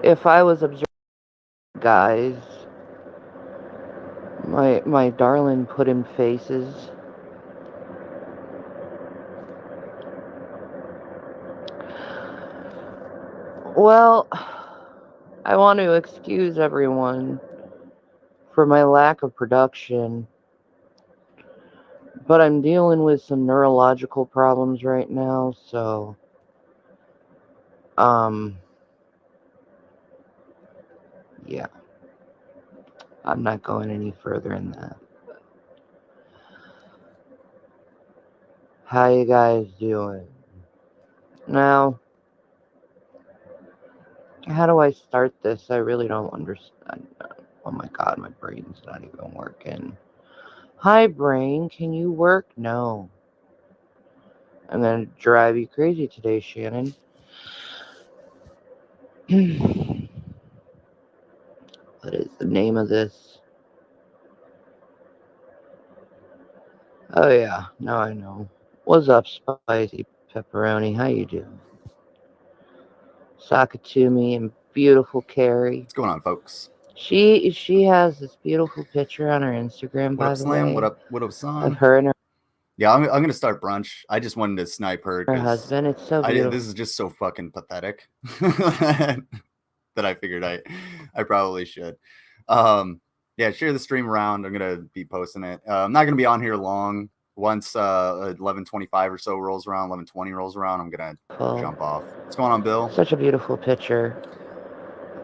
If I was observing guys, my darling put in faces. Well, I want to excuse everyone for my lack of production, but I'm dealing with some neurological problems right now, so um yeah, I'm not going any further in that. How you guys doing? Now, how do I start this? I really don't understand. Oh my god, my brain's not even working. Hi, brain, can you work? No. I'm gonna drive you crazy today, Shannon. What is the name of this? Oh yeah, now I know. What's up, spicy pepperoni? How you doing? Sakatumi and beautiful Carrie. What's going on, folks? She has this beautiful picture on her Instagram, What by up, the Slam? way, What up, of son? her and Yeah, I'm gonna start brunch. I just wanted to snipe her her because husband. It's so beautiful. this is just so fucking pathetic that I figured I probably should. Um, yeah, share the stream around. I'm gonna be posting it. I'm not gonna be on here long. Once 11:25 or so rolls around, 11:20 rolls around, I'm gonna jump off. What's going on, Bill? Such a beautiful picture.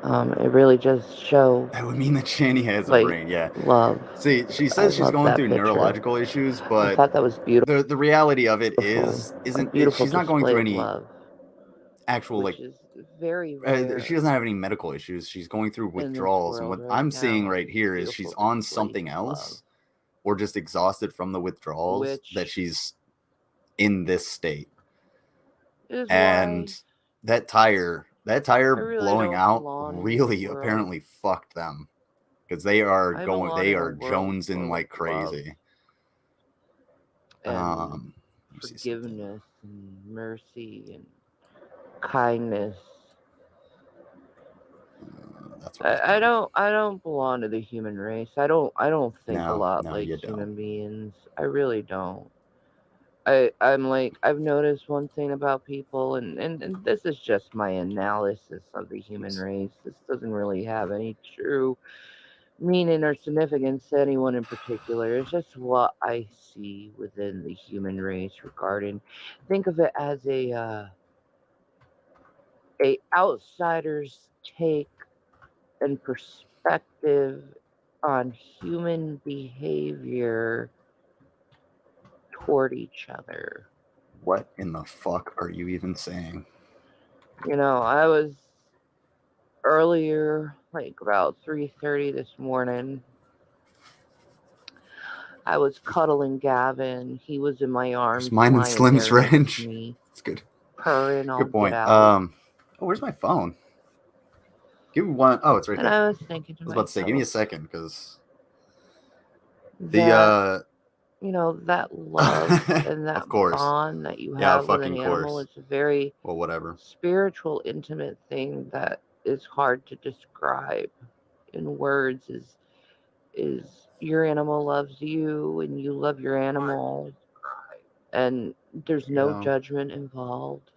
It really just show That would mean that Shanny has a like brain. Yeah. love. See, she I says she's love going that through picture. neurological issues, I but thought that was beautiful. the reality of it A isn't it, beautiful she's not going display through of any love, actual which like is very she rare doesn't have any medical issues. She's going through in this withdrawals, and world what right I'm seeing now. right Is a here is she's beautiful on display something of love, else or just exhausted from the withdrawals that which she's in this state. is And why that I tire really blowing don't out belong in this really world. apparently fucked them because I belong they in a are world jonesing full of like love crazy. and Let me see something. forgiveness and mercy and kindness. That's what I was doing. I don't belong to the human race. I don't think a No, lot no, like you don't. human beings. I really don't. I'm like I've noticed one thing about people and this is just my analysis of the human race. This doesn't really have any true meaning or significance to anyone in particular. It's just what I see within the human race regarding think of it as a outsider's take and perspective on human behavior toward each other. What in the fuck are you even saying? I was earlier, like about 3:30 this morning. I was cuddling Gavin. He was in my Where's arms, mine and lying Slim's there next to ranch? me, That's good. purring all Good get point. out. Oh, where's my phone? Give me one. Oh, it's right And there. I I was thinking to was about to say, give me a myself second, because the that, that love and that of course, bond that you yeah, have with an fucking animal course. is a very Well, whatever. spiritual, intimate thing that is hard to describe in words. Is your animal loves you and you love your animal, and there's no Yeah, judgment involved,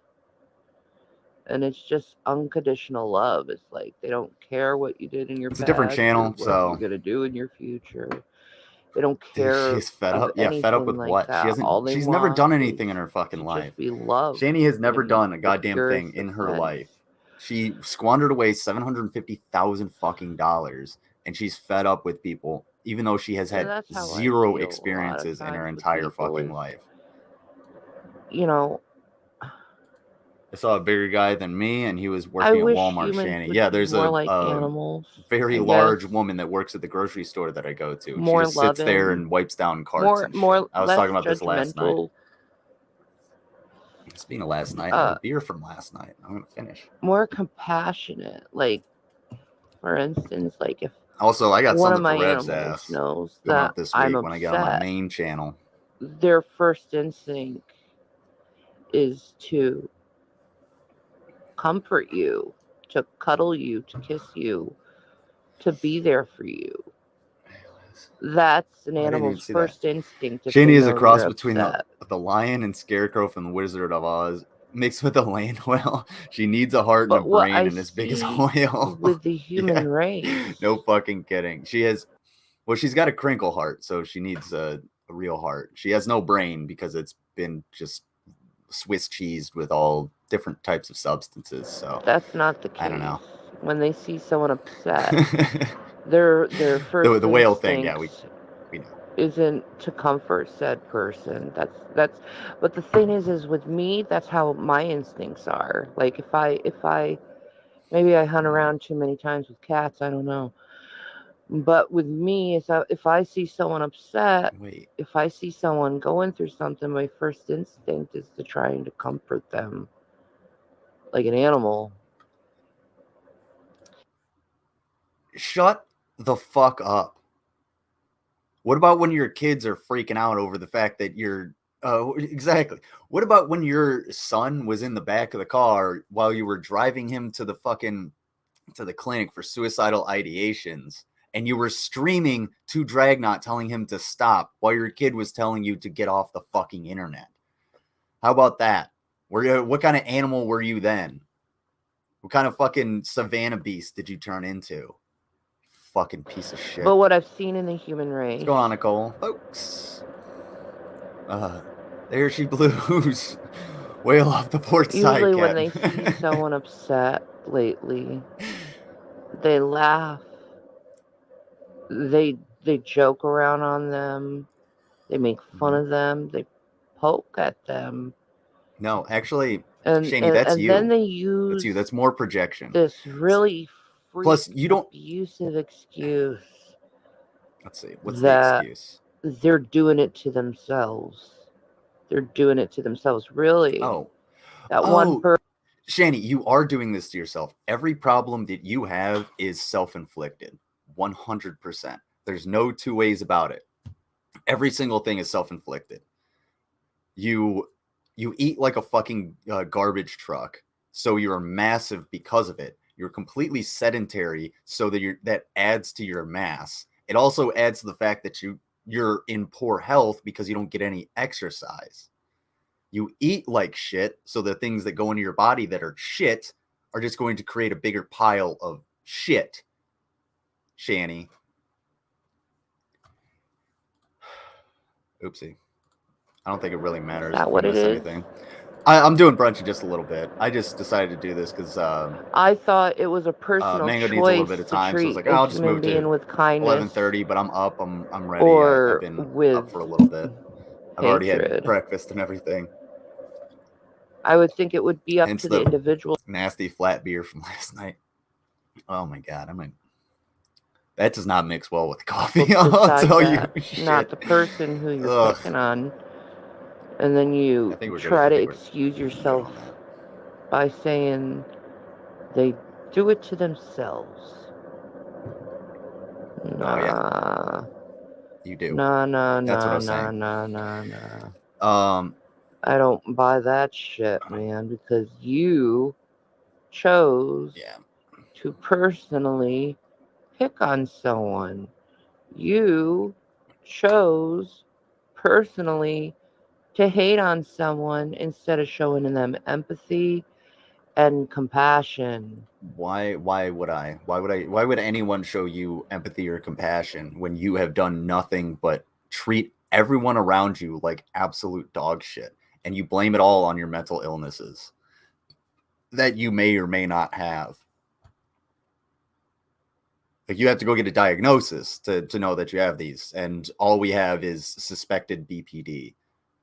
and it's just unconditional love. It's like they don't care what you did in your it's a different past or channel, what you're so going to do in your future. They don't dude, care she's fed of up. Yeah, fed up anything with like what? that. All they She's never done want is anything in her fucking to life. just be loved Shani has never in done a the goddamn thing purest in of her sense. life. She squandered away $750,000 fucking dollars, and she's fed up with people, even though she has And had that's how I zero feel a lot of experiences in her times with entire people fucking is, life. you know, I saw a bigger guy than me, and he was I working at wish Walmart. humans Shanny, would yeah, be there's more like a animals, very I guess. large woman that works at the grocery store that I go to, and she More just sits there loving, and wipes down carts and shit. more I was less talking about this last night. judgmental, Speaking of last night, I have a uh beer from last night. I'm gonna finish. more compassionate. Like, for instance, like if Also, I got one of something for my Rev's animals ass knows coming that up this I'm week when I get on my upset, main channel. their first instinct is to comfort you, to cuddle you, to kiss you, to be there for you. That's an I didn't even animal's see that. first instinct if they Shanny is a know you're cross between upset. the lion and scarecrow from the Wizard of Oz, mixed with a land whale. She needs a heart and a But what brain I and as big as a see whale. with the Yeah, human race, no fucking kidding. She has, well, she's got a crinkle heart, so she needs a real heart. She has no brain because it's been just Swiss cheesed with all different types of substances. So that's not the I don't case. know. When they see someone upset, their first The whale thing, yeah, instinct we know. isn't to comfort said person. That's but the thing is with me, that's how my instincts are. Like if I maybe I hunt around too many times with cats, I don't know. But with me, if I see someone upset, Wait, if I see someone going through something, my first instinct is to trying to comfort them like an animal. shut the fuck up. What about when your kids are freaking out over the fact that you're exactly. What about when your son was in the back of the car while you were driving him to the clinic for suicidal ideations and you were screaming to Dragnot telling him to stop while your kid was telling you to get off the fucking internet? How about that? What kind of animal were you then? What kind of fucking savannah beast did you turn into? Fucking piece of shit. But what I've seen in the human What's race, going on, Nicole? Folks. There she blues. Whale off the port side, usually when Captain. they see someone upset lately, they laugh. They joke around on them. They make fun of them. They poke at them. No, actually, And, Shanny, and, that's and then you. they That's use you. That's more projection. this really Plus, freaking you don't. abusive excuse Let's see. What's the that excuse? they're doing it to themselves. They're doing it to themselves. Really, Oh, that one oh, person. Shanny, you are doing this to yourself. Every problem that you have is self-inflicted. 100%. There's no two ways about it. Every single thing is self-inflicted. You you eat like a fucking garbage truck, so you're massive because of it. You're completely sedentary, so that adds to your mass. It also adds to the fact that you're in poor health because you don't get any exercise. You eat like shit, so the things that go into your body that are shit are just going to create a bigger pile of shit. Shanny. Oopsie. I don't think it really Is matters that if we what it miss is? anything. I'm doing brunchy just a little bit. I just decided to do this because I thought it was a personal Mango needs a little choice bit of to time, so I was treat like, oh, a I'll just human move to being with kindness 11:30. But I'm up. I'm ready. I've or been with up for a little bit. I've already had hatred. breakfast and everything. I would think it would be up Hence to the the individual. nasty flat beer from last night. Oh my god, that does not mix well with coffee. To I'll decide tell you, that, not shit. the person who you're Ugh. picking on. And then I you think we're good. try I to think we're excuse good yourself on that. by saying they do it to themselves. Oh yeah, Nah. you do. Nah, nah, That's what I nah, was nah, saying. nah, nah, nah. Um, I don't buy that shit, man, because you chose yeah. to personally pick on someone. You chose personally to hate on someone instead of showing them empathy and compassion. Why would I? Why would anyone show you empathy or compassion when you have done nothing but treat everyone around you like absolute dog shit and you blame it all on your mental illnesses that you may or may not have? Like you have to go get a diagnosis to know that you have these, and all we have is suspected BPD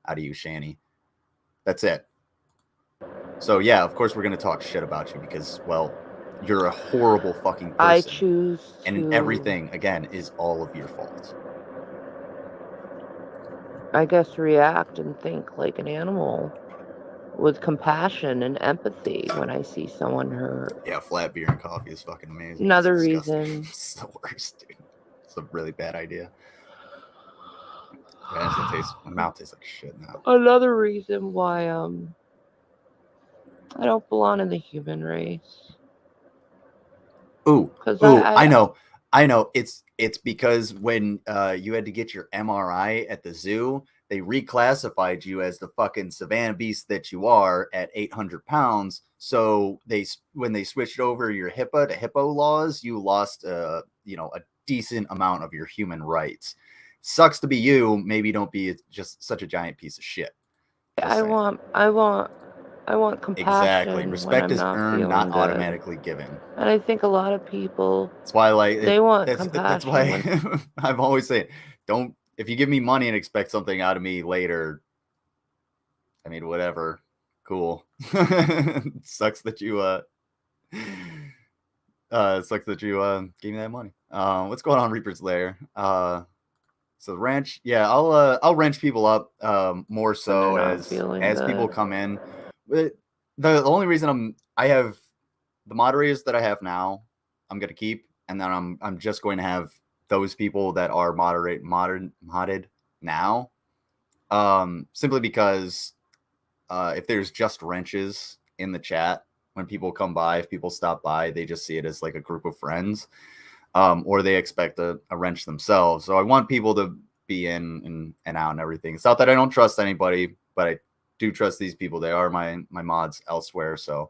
out of you, Shanny. That's it. So yeah, of course we're gonna talk shit about you because, well, you're a horrible fucking I person, choose and to, everything again is all of your fault. I guess, react and think like an animal with compassion and empathy when I see someone hurt. Yeah, flat beer and coffee is fucking amazing. It's Another disgusting. reason, It's the worst, dude. It's a really bad idea. Yeah, it tastes. My mouth tastes like shit now. another reason why I don't belong in the human race. Ooh, Because ooh, I know. It's because when you had to get your MRI at the zoo, they reclassified you as the fucking savannah beast that you are at 800 pounds. So when they switched over your HIPAA to hippo laws, you lost a decent amount of your human rights. Sucks to be you. Maybe don't be just such a giant piece of shit. Just I saying. want I want I want Exactly. compassion when Respect I'm is not earned, not feeling good. automatically given. And I think a lot of people, That's why, like, they want that's compassion why when I've always said, don't, if you give me money and expect something out of me later, I mean, whatever, cool. Sucks that you sucks that you gave me that money. What's going on, Reaper's Lair? So ranch, yeah, I'll wrench people up more when they're so not feeling as people good. come in. But the only reason I have the moderators that I have now, I'm gonna keep, and then I'm just going to have those people that are modded now. Simply because if there's just wrenches in the chat when people come by, if people stop by, they just see it as like a group of friends, or they expect a wrench themselves. So I want people to be in and out and everything. It's not that I don't trust anybody, but I do trust these people. They are my mods elsewhere, so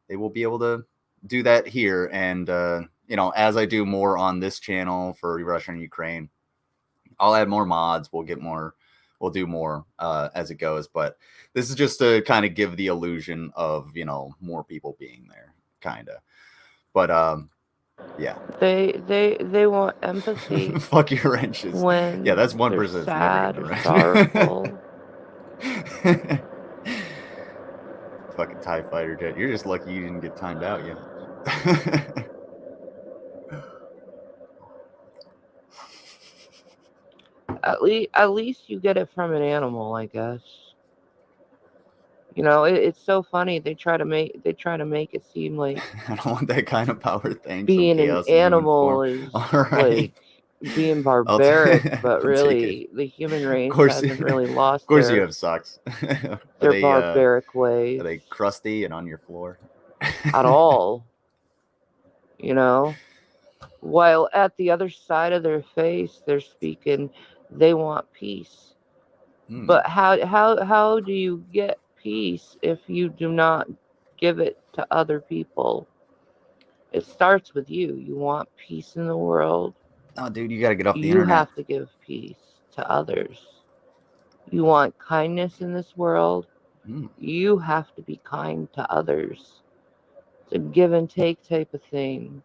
they will be able to do that here. And as I do more on this channel for Russia and Ukraine, I'll add more mods. We'll do more as it goes. But this is just to kind of give the illusion of more people being there, kind of. But yeah. They want empathy Fuck your wrenches. Yeah, when that's one they're person that's never sad getting a or wrench. sorrowful. Fucking TIE fighter jet. You're just lucky you didn't get timed out yet. At least you get it from an animal, I guess. It's so funny. They try to make it seem like I don't want that kind of power. Thanks. From being an chaos in human form. animal is All right. like being I'll, barbaric, but I'll take it. really the human Of race course, hasn't really of lost course you their have socks. their barbaric Are ways they crusty and on your floor? at all. You know, while at the other side of their face, they're speaking. They want peace, but how do you get peace if you do not give it to other people? It starts with you. You want peace in the world. Oh, dude, you got to get off the You internet. have to give peace to others. You want kindness in this world. You have to be kind to others. It's a give and take type of thing.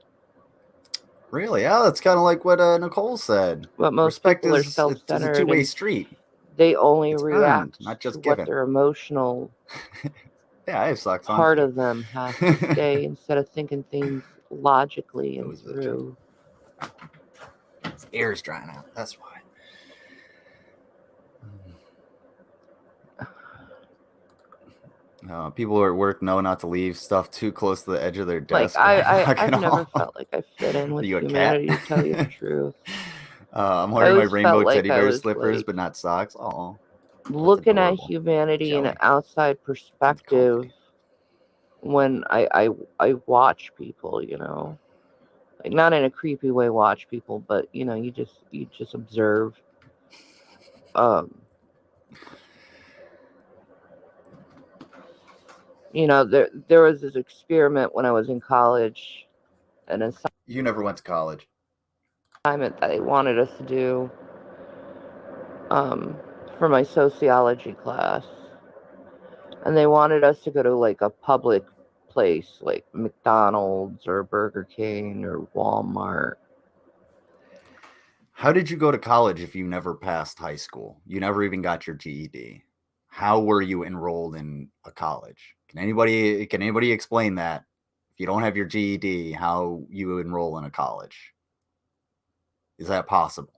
Really? Yeah, that's kind of like what Nicole said. But most Respect people are is a self-centered two-way and street. they only It's earned, react not to just what given. their emotional Yeah, I have socks on part too. of them has to say instead of thinking things logically Who and is that chick? through. His ear's drying out. That's why. People at work know not to leave stuff too close to the edge of their Like desk when I'm I've knocking never off. felt like I fit in Are with you a cat? humanity, to tell you the truth. I'm I wearing my always rainbow felt like teddy I bear was slippers, like but not socks. Oh, that's looking at adorable. humanity in an Jelly. outside Sounds perspective comfy. when I watch people, like not in a creepy way watch people, but you just observe. Um, there was this experiment when I was in college, an You never went to college. assignment that they wanted us to do um, for my sociology class, and they wanted us to go to like a public place like McDonald's or Burger King or Walmart. How did you go to college if you never passed high school? You never even got your GED. How were you enrolled in a college? Can anybody explain that? If you don't have your GED, how you enroll in a college? Is that possible?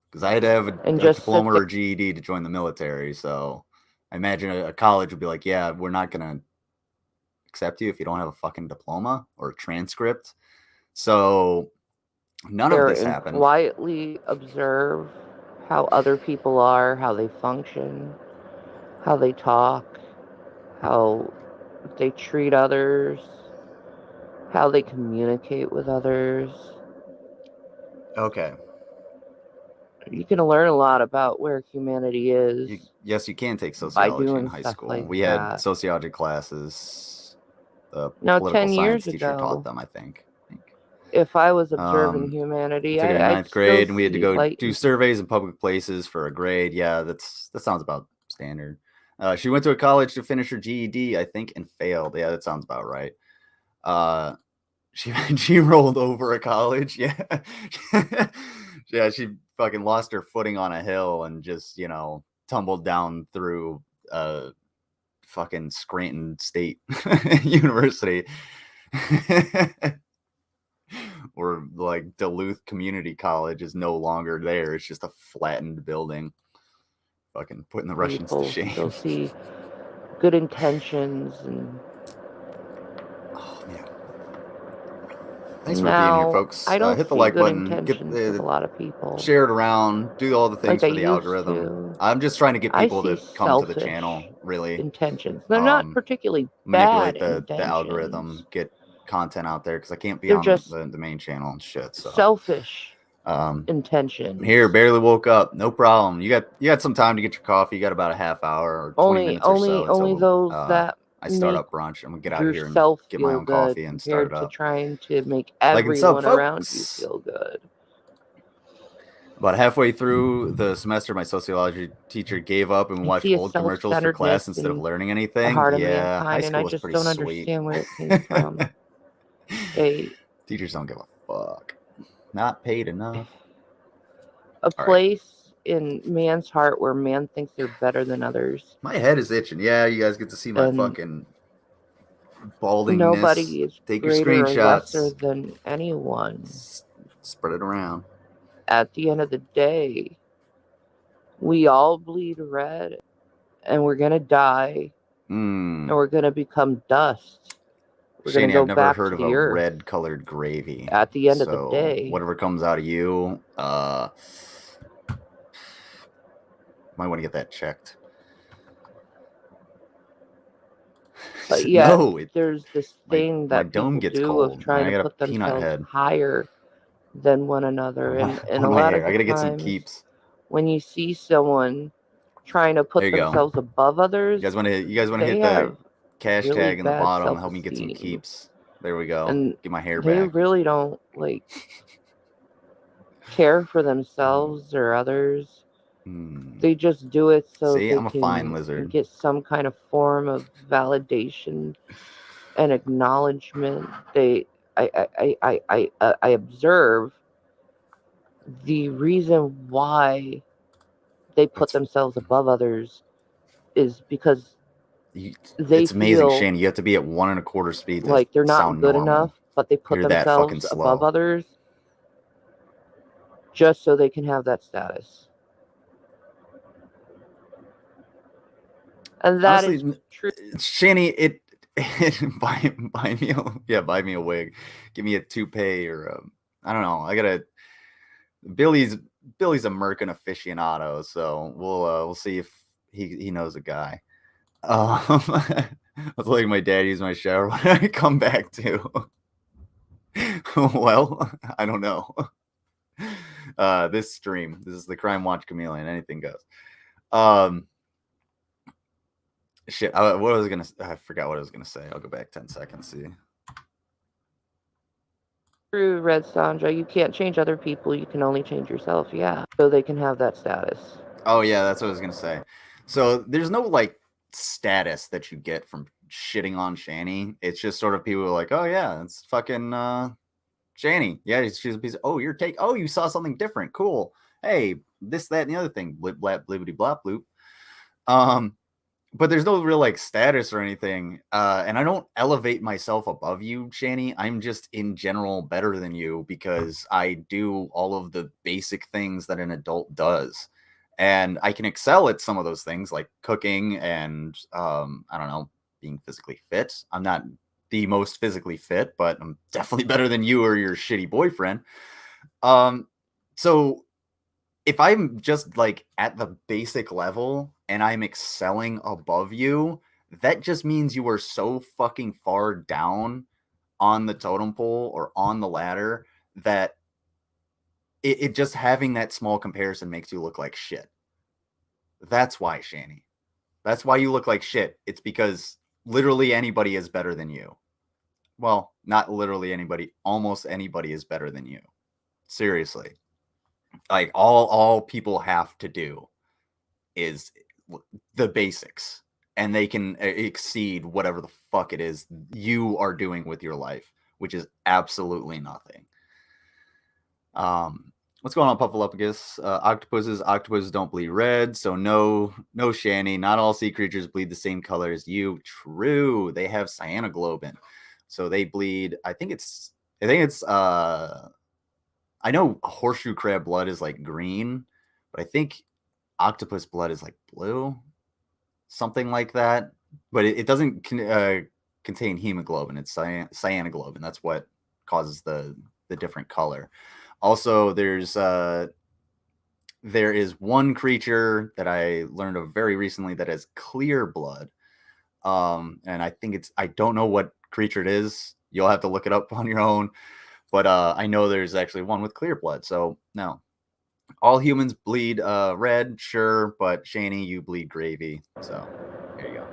Because I had to have And a just sit diploma there. or a GED to join the military. So I imagine a college would be like, yeah, we're not going to accept you if you don't have a fucking diploma or a transcript. So none of There this and happened. quietly observe how other people are, how they function, how they talk, how they treat others. how they communicate with others. Okay. You can learn a lot about where humanity is Yes, you can take by sociology in doing high stuff school. like We had that. sociology classes. The Now, political 10 science years teacher taught ago, them, I think. if I was observing Um, humanity, took it in I'd ninth still grade, and we had to see go light do and surveys in public places for a grade. Yeah, that sounds about standard. She went to a college to finish her GED, I think, and failed. Yeah, that sounds about right. She rolled over a college. Yeah, yeah. She fucking lost her footing on a hill and just tumbled down through fucking Scranton State University. Or like Duluth Community College is no longer there. It's just a flattened building. Fucking putting the Russians to people shame. still see good intentions. And Oh man. Thanks for being here, now folks. I don't Hit the see like good button, get intentions with a lot of people share it around, do all the things like I for the used algorithm. to. I'm just trying to get I people see to come to the selfish channel, really. intentions. They're not particularly bad Manipulate the intentions. algorithm, get content out there because I can't be They're on just the main channel and shit. So selfish um here, intentions. barely woke up. No problem. You got some time to get your coffee. You got about a half hour or 20 Only minutes or so only only until those that I start make up brunch. I'm gonna get out of here and yourself get my feel own good coffee and start it compared to up. trying to make Like and sub, everyone around you folks. feel good. About halfway through the semester, my sociology teacher gave up and I watched see a old commercials for class self-centeredness instead of in learning the anything. heart of Yeah, high mankind, and I school was just pretty don't sweet. understand where it came from. A Teachers don't give a fuck. Not paid enough. a All right. place in man's heart where man thinks they're better than others, My head is itching. Yeah, you guys get to see my and fucking baldingness. nobody is Take your greater or lesser screenshots. than anyone. Spread it around. At the end of the day, we all bleed red, and we're gonna die, and we're gonna become dust. We're gonna Shanny, I've go never back heard to of a the earth. red colored gravy. At the end of the So day, whatever comes out of you, might want to get that checked. but yet No, there's this my thing my that dome people gets do of cold and trying I to got a put peanut themselves head higher than one another, and on a my lot hair. of I the gotta get some times keeps. when you see someone trying to There put you go. themselves above others, You guys want to they hit the have cash really tag in the bad bottom? Help me get some self-esteem, keeps. There we go. and Get my hair they back. really don't care for themselves or others. They just do it so See, they I'm a fine can lizard. get some kind of form of validation and acknowledgement. I observe the reason why they put That's themselves above others is because they it's amazing, feel Shanny. You have to be at 1.25 speed to like they're not sound good enough, normal. but they put You're that fucking themselves above slow. others just so they can have that status. And that Honestly, is true. Shanny, buy me a wig, give me a toupee or I don't know. I gotta Billy's Billy's a merkin aficionado, so we'll see if he knows a guy. I was letting my dad use my shower when I come back to. Well, I don't know. This stream, this is the Crime Watch Chameleon. Anything goes. Shit. I forgot what I was gonna say. I'll go back 10 seconds. See. True, Red Sandra. You can't change other people. You can only change yourself. Yeah, so they can have that status. Oh yeah, that's what I was gonna say. So there's no like status that you get from shitting on Shanny. It's just sort of people are like, oh yeah, it's fucking Shanny. Yeah, she's a piece of, oh, oh, you saw something different. Cool. Hey, this, that, and the other thing. Blip blap blibbity blop bloop. But there's no real like status or anything. And I don't elevate myself above you, Shanny. I'm just in general better than you because I do all of the basic things that an adult does. And I can excel at some of those things like cooking and I don't know, being physically fit. I'm not the most physically fit, but I'm definitely better than you or your shitty boyfriend. So if I'm just like at the basic level and I'm excelling above you, that just means you are so fucking far down on the totem pole or on the ladder that it just having that small comparison makes you look like shit. That's why, Shanny. That's why you look like shit. It's because literally anybody is better than you. Well, not literally anybody. Almost anybody is better than you. Seriously. Like all people have to do is the basics, and they can exceed whatever the fuck it is you are doing with your life, which is absolutely nothing. What's going on, Puffalopagus? Octopuses don't bleed red, so no Shanny. Not all sea creatures bleed the same color as you. True, they have cyanoglobin, so they bleed. I think it's I know horseshoe crab blood is like green, but I think octopus blood is like blue, something like that. But it doesn't contain hemoglobin. It's cyanoglobin. That's what causes the different color. Also, there is one creature that I learned of very recently that has clear blood. And I don't know what creature it is. You'll have to look it up on your own. But I know there's actually one with clear blood. So no, all humans bleed red, sure, but Shanny, you bleed gravy. So there you go.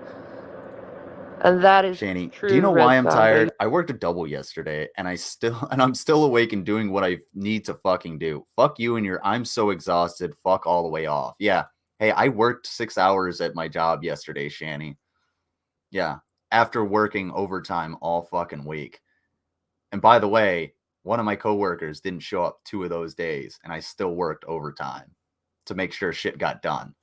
And that is Shanny, do you true, know Red why I'm Zombie. tired? I worked a double yesterday, and I'm still awake and doing what I need to fucking do. Fuck you and your I'm so exhausted. Fuck all the way off. Yeah. Hey, I worked 6 hours at my job yesterday, Shanny. Yeah. After working overtime all fucking week. And by the way, one of my coworkers didn't show up 2 of those days, and I still worked overtime to make sure shit got done.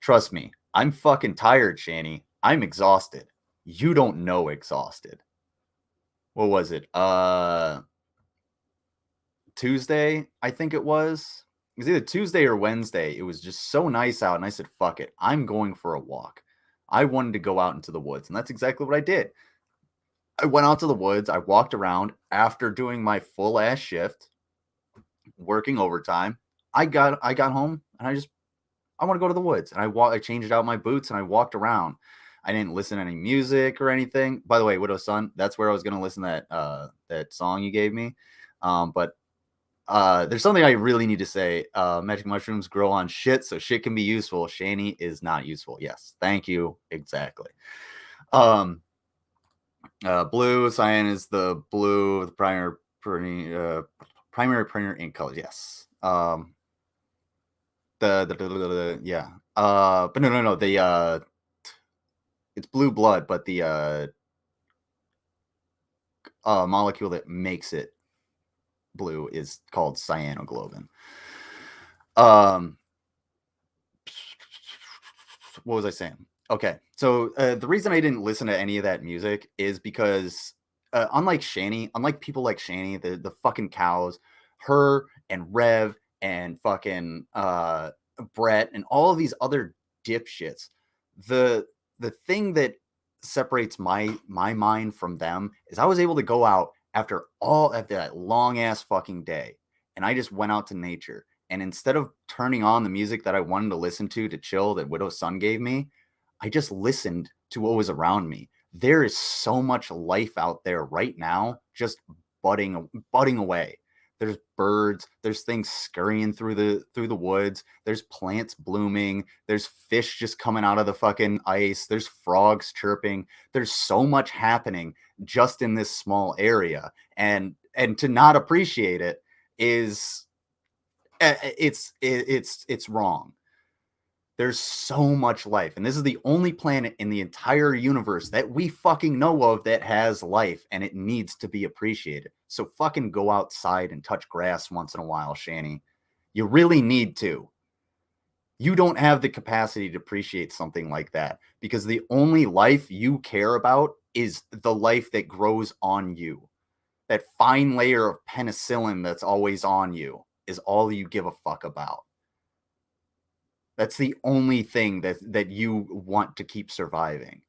Trust me, I'm fucking tired, Shanny. I'm exhausted. You don't know exhausted. What was it? Tuesday, I think it was. It was either Tuesday or Wednesday. It was just so nice out, and I said, fuck it. I'm going for a walk. I wanted to go out into the woods, and that's exactly what I did. I went out to the woods. I walked around after doing my full ass shift, working overtime. I got home, and I want to go to the woods. And I changed out my boots, and I walked around. I didn't listen to any music or anything. By the way, Widow's Son, that's where I was going to listen to that song you gave me. But there's something I really need to say. Magic mushrooms grow on shit, so shit can be useful. Shanny is not useful. Yes, thank you. Exactly. Blue, cyan is the blue, the primary printer ink colors. Yes. Yeah. But no. The it's blue blood, but the molecule that makes it blue is called cyanoglobin. What was I saying? Okay, so the reason I didn't listen to any of that music is because unlike Shanny, unlike people like Shanny, the fucking cows, her and Rev and fucking Brett and all of these other dipshits, the thing that separates my mind from them is I was able to go out after that long ass fucking day, and I just went out to nature. And instead of turning on the music that I wanted to listen to chill that Widow's Son gave me, I just listened to what was around me. There is so much life out there right now, just budding away. There's birds, there's things scurrying through the woods, there's plants blooming, there's fish just coming out of the fucking ice, there's frogs chirping. There's so much happening just in this small area. And to not appreciate it is it's wrong. There's so much life, and this is the only planet in the entire universe that we fucking know of that has life, and it needs to be appreciated. So fucking go outside and touch grass once in a while, Shanny. You really need to. You don't have the capacity to appreciate something like that because the only life you care about is the life that grows on you. That fine layer of penicillin that's always on you is all you give a fuck about. That's the only thing that you want to keep surviving.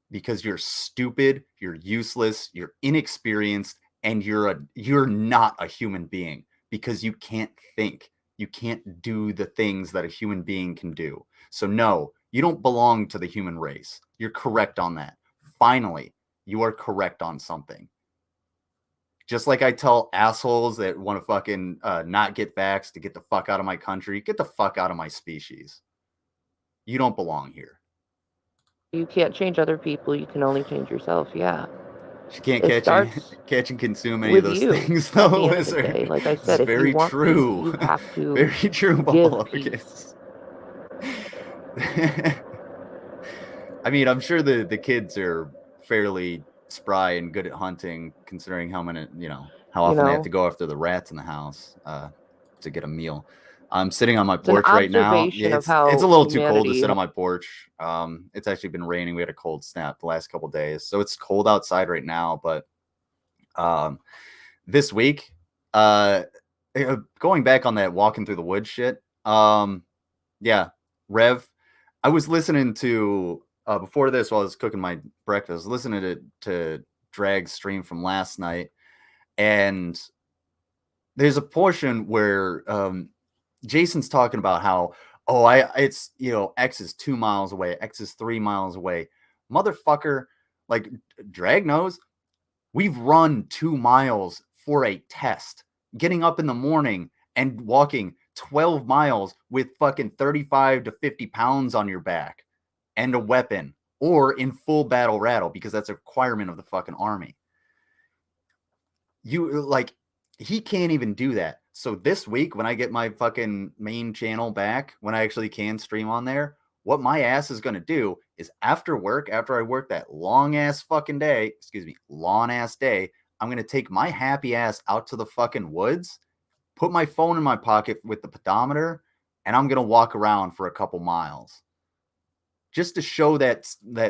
Because you're stupid, you're useless, you're inexperienced, and you're not a human being because you can't think. You can't do the things that a human being can do. So no, you don't belong to the human race. You're correct on that. Finally, you are correct on something. Just like I tell assholes that want to fucking not get vaxxed to get the fuck out of my country, get the fuck out of my species. You don't belong here. You can't change other people. You can only change yourself. Yeah. She can't It starts catch and consume any of with those you things, at though, the end of the Wizard. day. Like I This is said, if you very want peace, true. you have to Very true, give peace. I mean, I'm sure the kids are fairly spry and good at hunting, considering how many, how You often they have to know, go after the rats in the house to get a meal. I'm sitting on my it's an porch right now. Yeah, observation of it's how a little too cold to humanity. sit on my porch. It's actually been raining. We had a cold snap the last couple days, so it's cold outside right now. But this week, uh, going back on that walking through the woods shit. Yeah, Rev. I was listening to before this while I was cooking my breakfast. Listening to Drag's stream from last night, and there's a portion where Jason's talking about how it's X is 2 miles away, X is 3 miles away, motherfucker. Like Drag knows, we've run 2 miles for a test, getting up in the morning and walking 12 miles with fucking 35 to 50 pounds on your back and a weapon or in full battle rattle, because that's a requirement of the fucking army. He can't even do that. So this week, when I get my fucking main channel back, when I actually can stream on there, what my ass is going to do is after I work that long ass day, I'm going to take my happy ass out to the fucking woods, put my phone in my pocket with the pedometer, and I'm going to walk around for a couple miles. Just to show that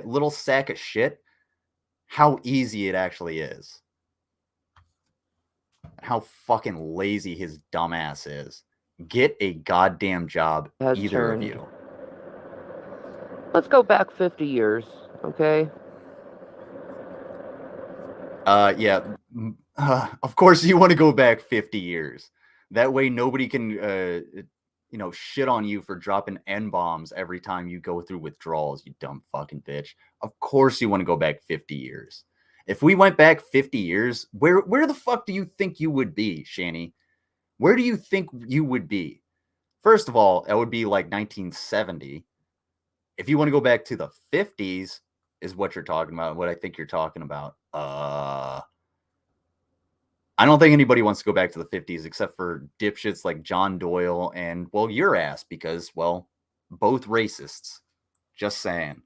little sack of shit how easy it actually is. How fucking lazy his dumbass is. Get a goddamn job, either of you. Let's go back 50 years, okay? Yeah. Of course you want to go back 50 years. That way nobody can, shit on you for dropping N-bombs every time you go through withdrawals, you dumb fucking bitch. Of course you want to go back 50 years. If we went back 50 years, where the fuck do you think you would be, Shanny? Where do you think you would be? First of all, that would be like 1970. If you want to go back to the 50s, is what you're talking about, what I think you're talking about. I don't think anybody wants to go back to the 50s except for dipshits like John Doyle and, well, your ass, because, well, both racists. Just saying.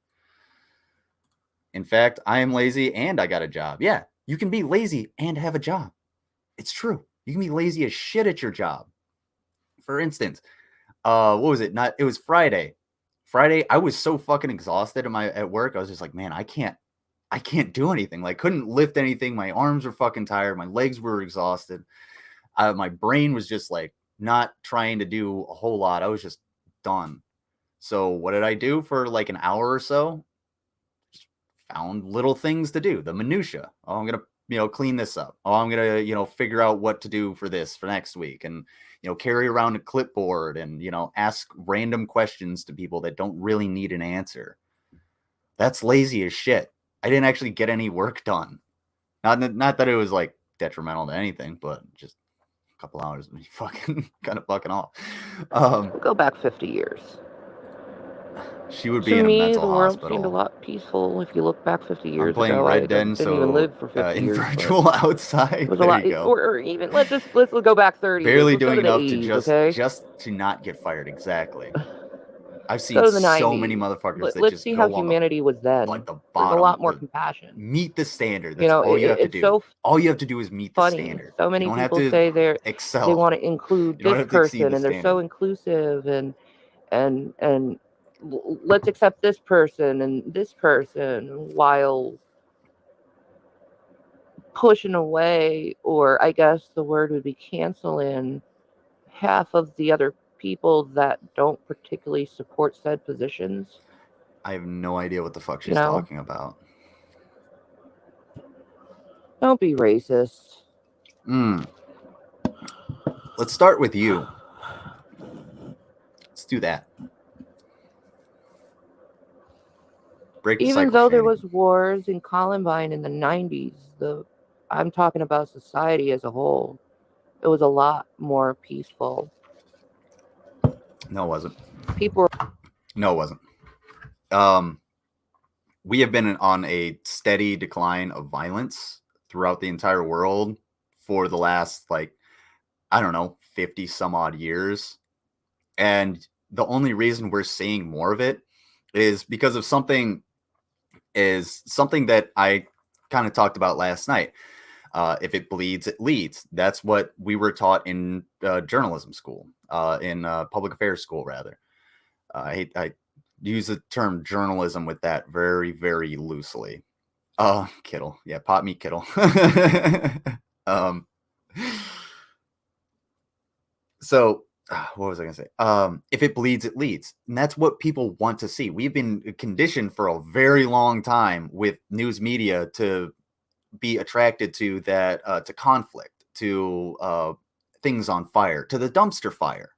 In fact, I am lazy and I got a job. Yeah, you can be lazy and have a job. It's true. You can be lazy as shit at your job. For instance, what was it? It was Friday. Friday, I was so fucking exhausted at work. I was just like, man, I can't do anything. Like, couldn't lift anything. My arms were fucking tired. My legs were exhausted. My brain was just like not trying to do a whole lot. I was just done. So what did I do for like an hour or so? Just found little things to do. The minutia. Oh, I'm gonna clean this up. Oh, I'm gonna figure out what to do for this for next week, and carry around a clipboard and ask random questions to people that don't really need an answer. That's lazy as shit. I didn't actually get any work done. Not that it was like detrimental to anything, but just a couple hours of me fucking kind of fucking off. We'll go back 50 years. She would be To in a me, mental the world seemed a hospital. lot peaceful if you look back 50 I'm years playing ago. Red I Den, didn't even so live for 50 in years, but virtual outside. it was a There lot. you go. Or even let's go back 30 years. Barely Let's go doing to the enough to 80s, okay? just to not get fired. Exactly. I've Let's seen go to the so many 90s. motherfuckers that Let's just see how go on the humanity was then. the There's a lot bottom, more compassion. meet the standard. You That's know, all you have to it's do. so All you have to do is meet the funny. standard. So You many don't have people to say they excel. want to include You don't this have to exceed person, the and they're so standard. inclusive, and let's accept this person and this person, while pushing away, or I guess the word would be canceling, half of the other people that don't particularly support said positions. I have no idea what the fuck You she's know, talking about. don't be racist. Let's start with you. Let's do that. break the Even cycle, though there Shanny. was wars in Columbine in the 90s, I'm talking about society as a whole. It was a lot more peaceful. No, it wasn't. People No, it wasn't. Um, we have been on a steady decline of violence throughout the entire world for the last, like, I don't know, 50 some odd years. And the only reason we're seeing more of it is because of something that I kind of talked about last night. If it bleeds, it leads. That's what we were taught in journalism school, in public affairs school, rather. I use the term journalism with that very, very loosely. Kittle. Yeah, pot meat Kittle. um, so what was I going to say? If it bleeds, it leads. And that's what people want to see. We've been conditioned for a very long time with news media to be attracted to that, to conflict, to things on fire, to the dumpster fire,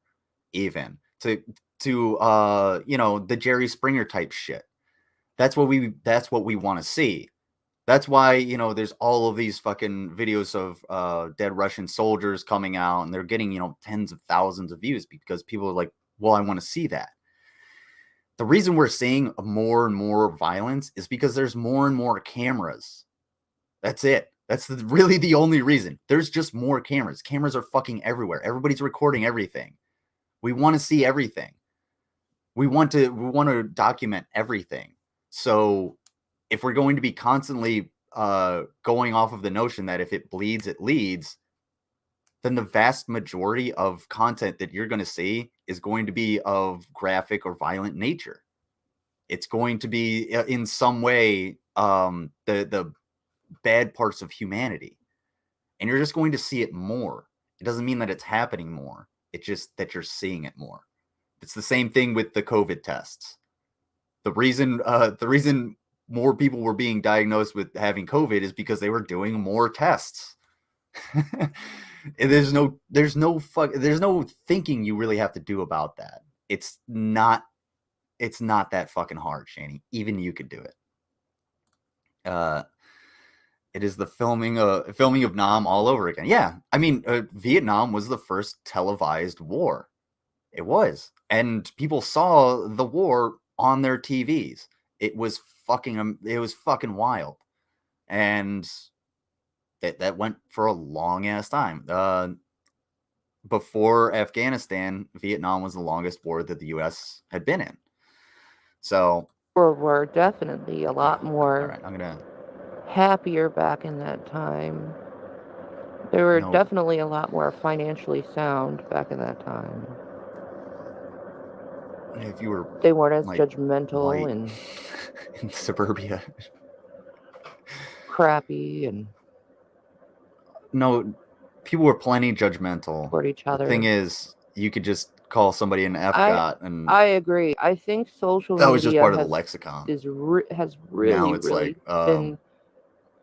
even to the Jerry Springer type shit. That's what we want to see. That's why there's all of these fucking videos of dead Russian soldiers coming out, and they're getting tens of thousands of views because people are like, well, I want to see that. The reason we're seeing more and more violence is because there's more and more cameras. That's it. That's really the only reason. There's just more cameras. Cameras are fucking everywhere. Everybody's recording everything. We want to see everything. We want to document everything. So if we're going to be constantly going off of the notion that if it bleeds, it leads, then the vast majority of content that you're going to see is going to be of graphic or violent nature. It's going to be in some way the bad parts of humanity. And you're just going to see it more. It doesn't mean that it's happening more. It's just that you're seeing it more. It's the same thing with the COVID tests. The reason more people were being diagnosed with having COVID is because they were doing more tests. there's no thinking you really have to do about that. It's not that fucking hard, Shanny. Even you could do it. It is the filming of Nam all over again. Yeah, I mean, Vietnam was the first televised war. It was, and people saw the war on their TVs. It was fucking wild, and that went for a long ass time. Before Afghanistan, Vietnam was the longest war that the U.S. had been in. So, were definitely a lot all more right, I'm gonna. happier back in that time. They were No, definitely a lot more financially sound back in that time. if you were They weren't as like judgmental white and in suburbia, crappy and no, people were plenty judgmental. toward each The thing other. is, you could just call somebody an F I dot, and I agree. I think social that was just media part of the lexicon. has Now really it's like, been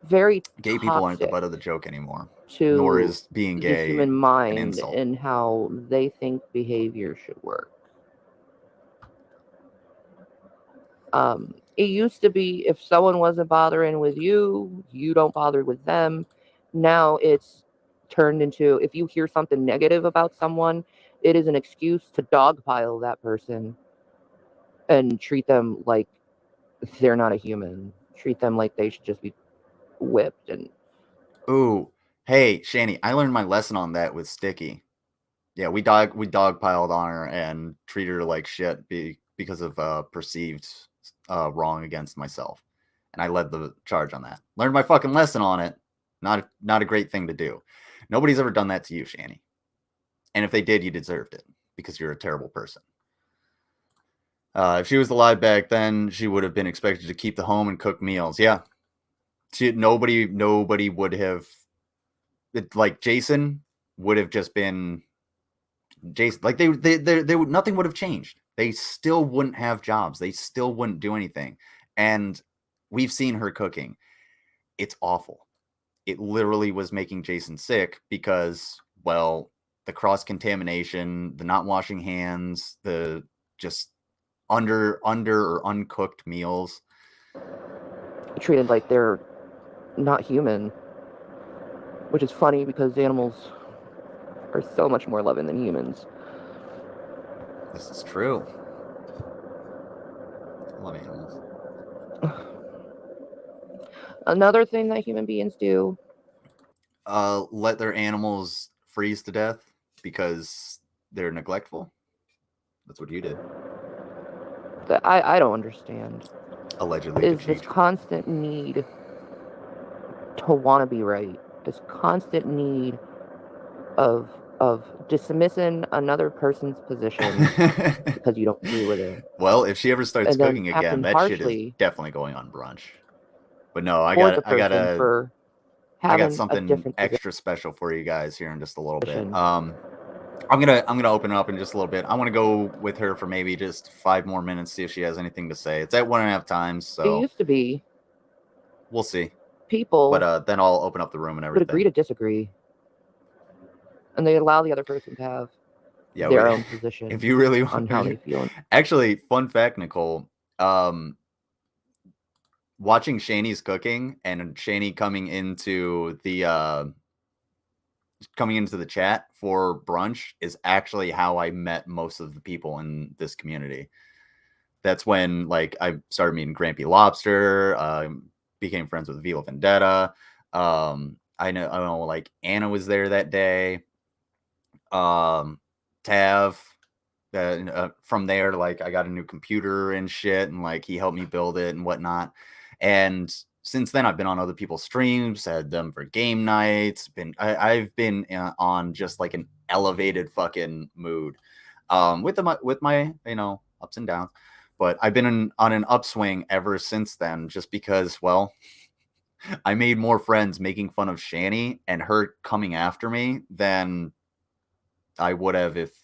very gay people aren't the toxic butt of the joke anymore, nor to is being the gay human an mind insult. and how they think behavior should work. It used to be if someone wasn't bothering with you, you don't bother with them. Now it's turned into if you hear something negative about someone, it is an excuse to dogpile that person and treat them like they're not a human. Treat them like they should just be whipped. And Ooh, hey, Shanny, I learned my lesson on that with Sticky. Yeah, we dogpiled on her and treated her like shit because of perceived wrong against myself, and I led the charge on that. Learned my fucking lesson on it. Not a great thing to do. Nobody's ever done that to you, Shanny. And if they did, you deserved it because you're a terrible person. If she was alive back then, she would have been expected to keep the home and cook meals. Yeah, nobody would have. Like Jason would have just been Jason. Like they would, nothing would have changed. They still wouldn't have jobs. They still wouldn't do anything. And we've seen her cooking. It's awful. It literally was making Jason sick because, well, the cross contamination, the not washing hands, the just under or uncooked meals. treated like they're not human, which is funny because animals are so much more loving than humans. This is true. I love animals. Another thing that human beings do, Let their animals freeze to death because they're neglectful. That's what you did. that I don't understand, Allegedly, is this Kachich. constant need to want to be right, this constant need of dismissing another person's position because you don't agree with it, Well, if she ever starts and then cooking again, acting that shit is harshly definitely going on brunch. But no, I toward got the person for I got having a something different extra special for you guys here in just a little bit. position. I'm gonna open it up in just a little bit. I want to go with her for maybe just 5 more minutes, see if she has anything to say. It's at 1.5 times, It so used to be we'll see. people But then I'll open up the room and would agree everything. to disagree, and they allow the other person to have Yeah, their own position if you really on want, how they feel. actually, fun fact, Nicole. Watching Shanny's cooking and Shanny coming into the chat for brunch is actually how I met most of the people in this community. That's when like I started meeting Grampy Lobster, became friends with Vila Vendetta. I know like Anna was there that day. Tav. From there, like I got a new computer and shit, and like he helped me build it and whatnot. And since then, I've been on other people's streams, had them for game nights. I've been on just like an elevated fucking mood, with my ups and downs. But I've been on an upswing ever since then, just because, well, I made more friends making fun of Shanny and her coming after me than I would have if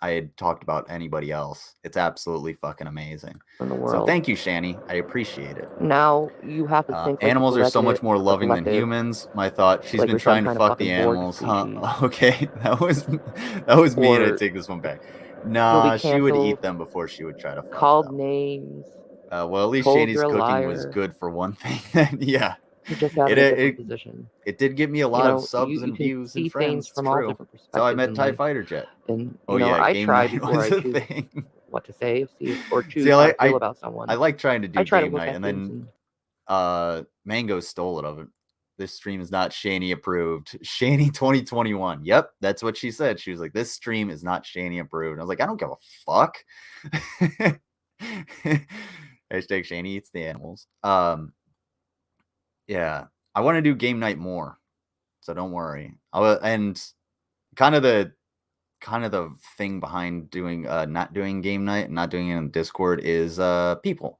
I had talked about anybody else. It's absolutely fucking amazing. In the So world. thank you, Shanny. I appreciate it. Now you have to think like Animals are so much more the loving than collective, humans. My thought, she's like been you're some trying to kind of fuck the fucking Borg animals, huh? species, Okay, that was me, and I or take this one back. you'll be Nah, she would eat canceled, them before she would try to fuck called them. names, Well, at least told you're Shanny's a cooking was liar. good for one thing. Yeah, You're just having it, a it different it position. it did give me a You lot of know, subs you and can views and see things friends. It's from all true. different So I perspectives met in TIE life, Fighter Jet. and Oh yeah, I game try night before was I a choose thing. what to say, see, or See, choose how to feel about I someone. like trying to I do try to game look night, at and things then and Mango stole it of it. This stream is not Shanny approved. Shanny 2021. Yep, that's what she said. She was like, "This stream is not Shanny approved." And I was like, "I don't give a fuck." Hashtag Shanny eats the animals. Yeah, I want to do game night more, so don't worry. And kind of the thing behind doing not doing game night and not doing it in Discord is people.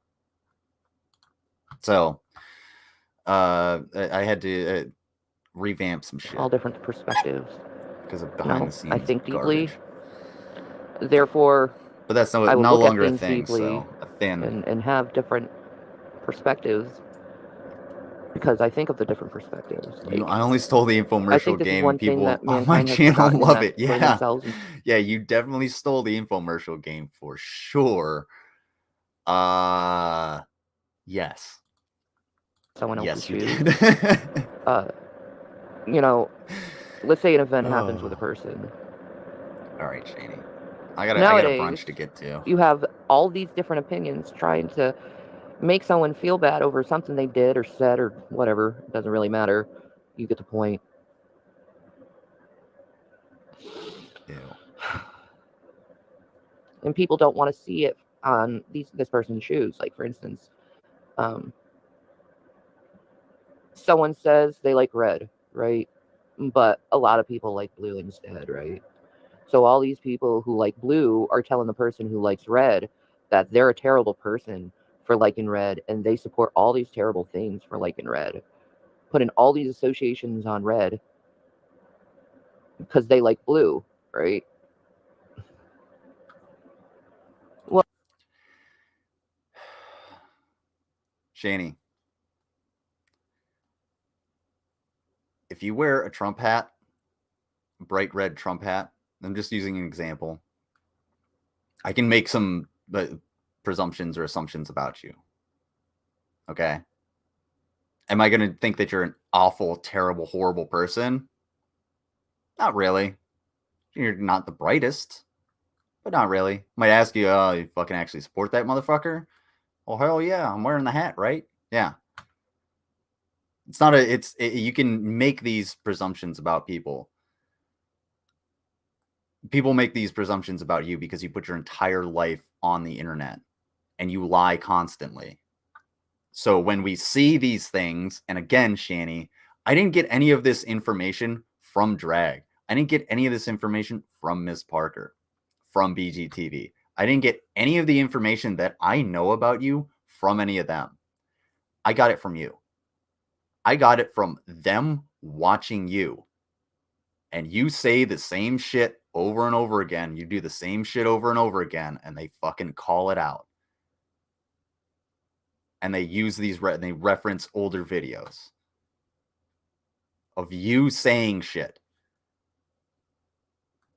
So I had to revamp some shit all different perspectives. because of You behind know, the I scenes think deeply, garbage. therefore, But that's I will no look at longer a things thing. deeply So a thin. and have different perspectives because I think of the different perspectives. Like, I only stole the I think infomercial this is game, and one thing people that on my mankind has channel forgotten, and love that's it. putting Yeah, themselves in yeah, you definitely stole the infomercial game for sure. Yes, someone else's yes, you shoes. did. You know, let's say an event happens with a Oh. person. All right, Shanny. I got a Nowadays, brunch to get to. you have all these different opinions trying to make someone feel bad over something they did or said or whatever. It doesn't really matter. You get the point. Ew. And people don't want to see it on this person's shoes. Like, for instance, someone says they like red, right? But a lot of people like blue instead, right? So all these people who like blue are telling the person who likes red that they're a terrible person for liking red, and they support all these terrible things for liking red. Putting all these associations on red because they like blue, right? Well, Shanny, if you wear a Trump hat, bright red Trump hat, I'm just using an example. I can make some presumptions or assumptions about you. Okay. Am I going to think that you're an awful, terrible, horrible person? Not really. You're not the brightest, but not really. Might ask you, oh, you fucking actually support that motherfucker? Well, hell yeah, I'm wearing the hat, right? Yeah. It's not you can make these presumptions about people. People make these presumptions about you because you put your entire life on the internet and you lie constantly. So when we see these things, and again, Shanny, I didn't get any of this information from Drag. I didn't get any of this information from Miss Parker, from BGTV. I didn't get any of the information that I know about you from any of them. I got it from you. I got it from them watching you. And you say the same shit over and over again. You do the same shit over and over again, and they fucking call it out. And they use these, they reference older videos of you saying shit.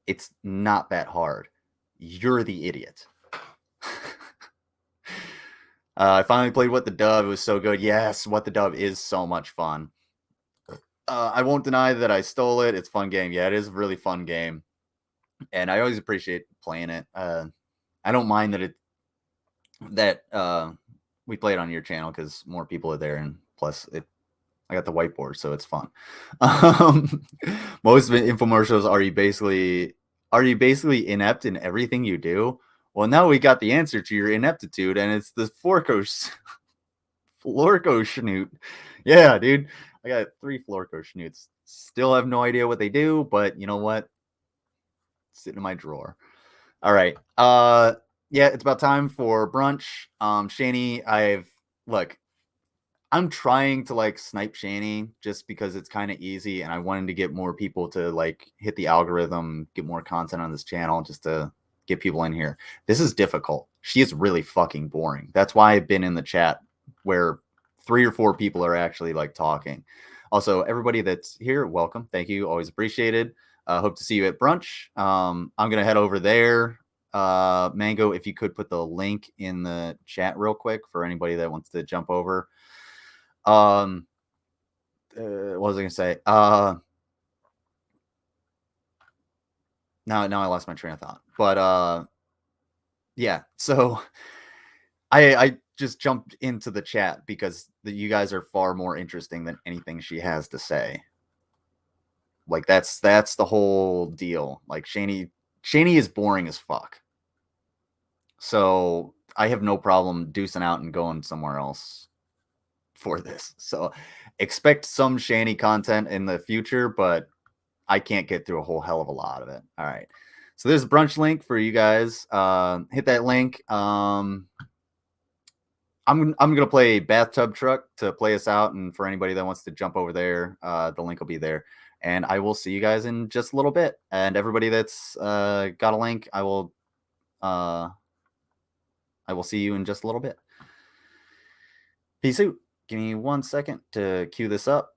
It's not that hard. You're the idiot. I finally played What the Dove. It was so good. Yes, What the Dove is so much fun. I won't deny that I stole it. It's a fun game. Yeah, it is a really fun game. And I always appreciate playing it. I don't mind that we play it on your channel because more people are there, and plus I got the whiteboard, so it's fun. Most infomercials are you basically inept in everything you do? Well, now we got the answer to your ineptitude, and it's the Florco Schnoot. Yeah, dude. I got 3 Florco Schnoots. Still have no idea what they do, but you know what? Sit in my drawer. All right. Yeah, it's about time for brunch. Shanny, I'm trying to like snipe Shanny just because it's kind of easy, and I wanted to get more people to like hit the algorithm, get more content on this channel just to get people in here. This is difficult. She is really fucking boring. That's why I've been in the chat where 3 or 4 people are actually like talking. Also, everybody that's here, welcome. Thank you. Always appreciated. Hope to see you at brunch. I'm going to head over there. Mango, if you could put the link in the chat real quick for anybody that wants to jump over. What was I going to say? Now I lost my train of thought. But yeah, so I just jumped into the chat because you guys are far more interesting than anything she has to say. Like that's the whole deal. Like Shanny is boring as fuck. So I have no problem deucing out and going somewhere else for this. So expect some Shanny content in the future, but I can't get through a whole hell of a lot of it. All right. So there's a brunch link for you guys. Hit that link. I'm gonna play Bathtub Truck to play us out, and for anybody that wants to jump over there, the link will be there. And I will see you guys in just a little bit. And everybody that's got a link, I will see you in just a little bit. Peace out. Give me 1 second to cue this up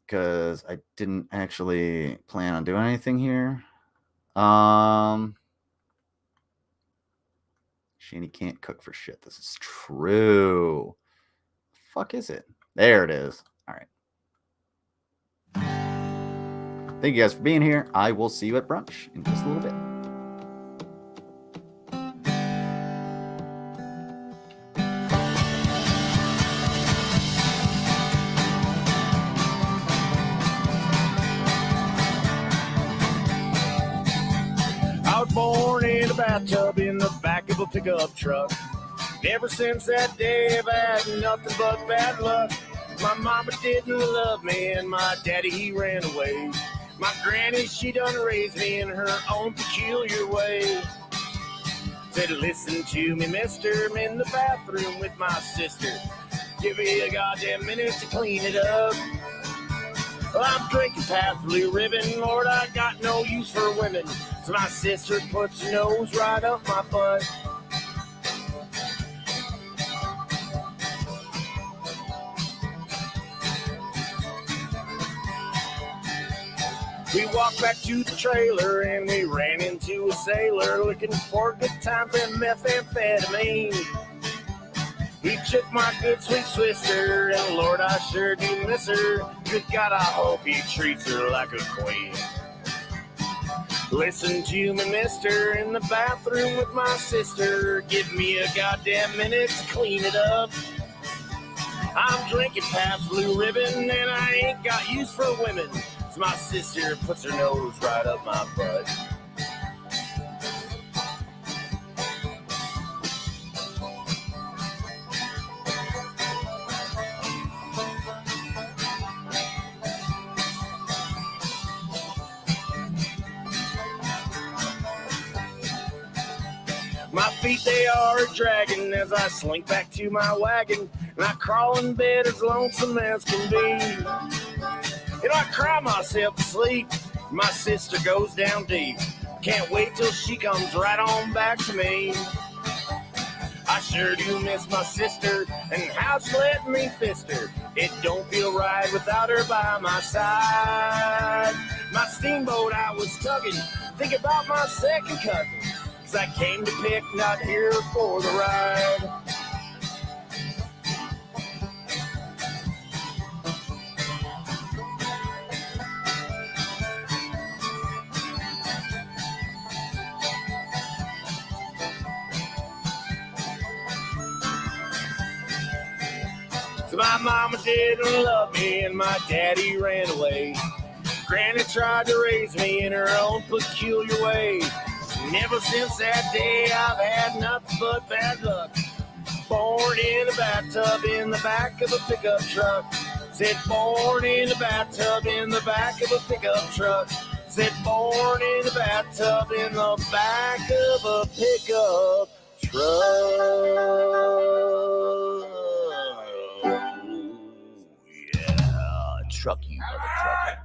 because I didn't actually plan on doing anything here. Shanny can't cook for shit. This is true. The fuck is it? There it is. All right. Thank you guys for being here. I will see you at brunch in just a little bit. I was born in a bathtub in the back of a pickup truck. Ever since that day, I've had nothing but bad luck. My mama didn't love me, and my daddy, he ran away. My granny, she done raised me in her own peculiar way. Said, listen to me, mister, I'm in the bathroom with my sister. Give me a goddamn minute to clean it up. Well, I'm drinking past blue ribbon, Lord, I got no use for women. So my sister puts her nose right up my butt. We walked back to the trailer and we ran into a sailor looking for a good time for methamphetamine. He took my good sweet sister, and Lord, I sure do miss her. Good God, I hope he treats her like a queen. Listen to me, mister, in the bathroom with my sister. Give me a goddamn minute to clean it up. I'm drinking Pabst Blue Ribbon, and I ain't got use for women. So my sister puts her nose right up my butt. My feet, they are dragging as I slink back to my wagon. And I crawl in bed as lonesome as can be. And I cry myself to sleep. My sister goes down deep. Can't wait till she comes right on back to me. I sure do miss my sister and how she let me fist her. It don't feel right without her by my side. My steamboat I was tugging, think about my second cousin. 'Cause I came to pick, not here for the ride. So my mama didn't love me and my daddy ran away. Granny tried to raise me in her own peculiar way. Never since that day I've had nothing but bad luck. Born in a bathtub in the back of a pickup truck. Said born in a bathtub in the back of a pickup truck. Said born in a bathtub in the back of a pickup truck. Yeah, truck you, mother trucker.